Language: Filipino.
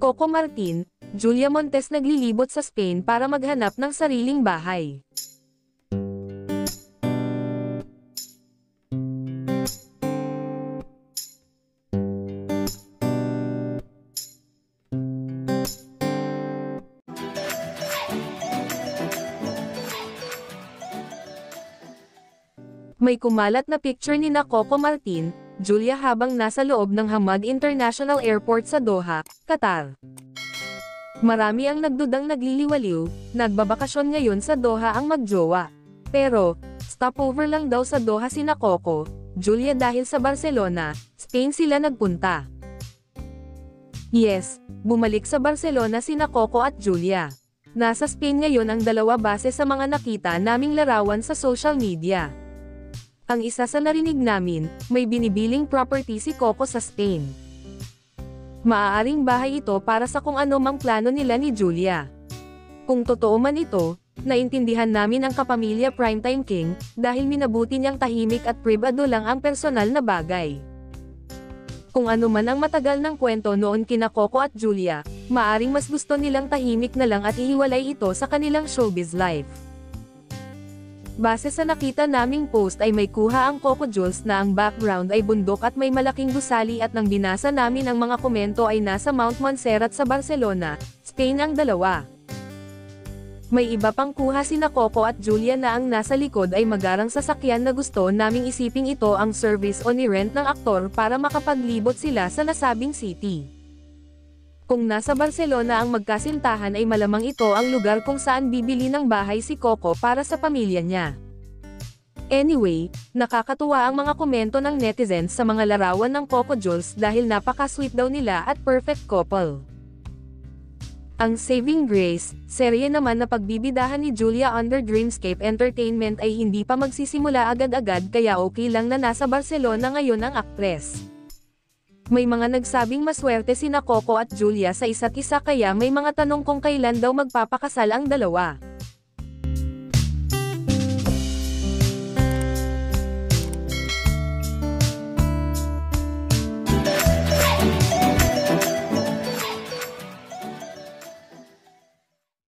Coco Martin, Julia Montes naglilibot sa Spain para maghanap ng sariling bahay. May kumalat na picture ni Coco Martin, Julia habang nasa loob ng Hamad International Airport sa Doha, Qatar. Marami ang nagdudang nagliliwaliw, nagbabakasyon ngayon sa Doha ang magjowa. Pero, stopover lang daw sa Doha sina Coco, Julia dahil sa Barcelona, Spain sila nagpunta. Yes, bumalik sa Barcelona sina Coco at Julia. Nasa Spain ngayon ang dalawa base sa mga nakita naming larawan sa social media. Ang isa sa narinig namin, may binibiling property si Coco sa Spain. Maaaring bahay ito para sa kung ano mang plano nila ni Julia. Kung totoo man ito, naintindihan namin ang kapamilya Primetime King, dahil minabuti niyang tahimik at pribado lang ang personal na bagay. Kung ano man ang matagal ng kwento noon kina Coco at Julia, maaring mas gusto nilang tahimik na lang at ihiwalay ito sa kanilang showbiz life. Base sa nakita naming post ay may kuha ang Coco Jules na ang background ay bundok at may malaking gusali at nang binasa namin ang mga komento ay nasa Mount Montserrat sa Barcelona, Spain ang dalawa. May iba pang kuha sina Coco at Julia na ang nasa likod ay magarang sasakyan na gusto naming isiping ito ang service o ni-rent ng aktor para makapaglibot sila sa nasabing city. Kung nasa Barcelona ang magkasintahan ay malamang ito ang lugar kung saan bibili ng bahay si Coco para sa pamilya niya. Anyway, nakakatuwa ang mga komento ng netizens sa mga larawan ng Coco Jules dahil napaka-sweet daw nila at perfect couple. Ang Saving Grace, serye naman na pagbibidahan ni Julia under Dreamscape Entertainment ay hindi pa magsisimula agad-agad kaya okay lang na nasa Barcelona ngayon ang aktres. May mga nagsabing maswerte sina Coco at Julia sa isa't isa kaya may mga tanong kung kailan daw magpapakasal ang dalawa.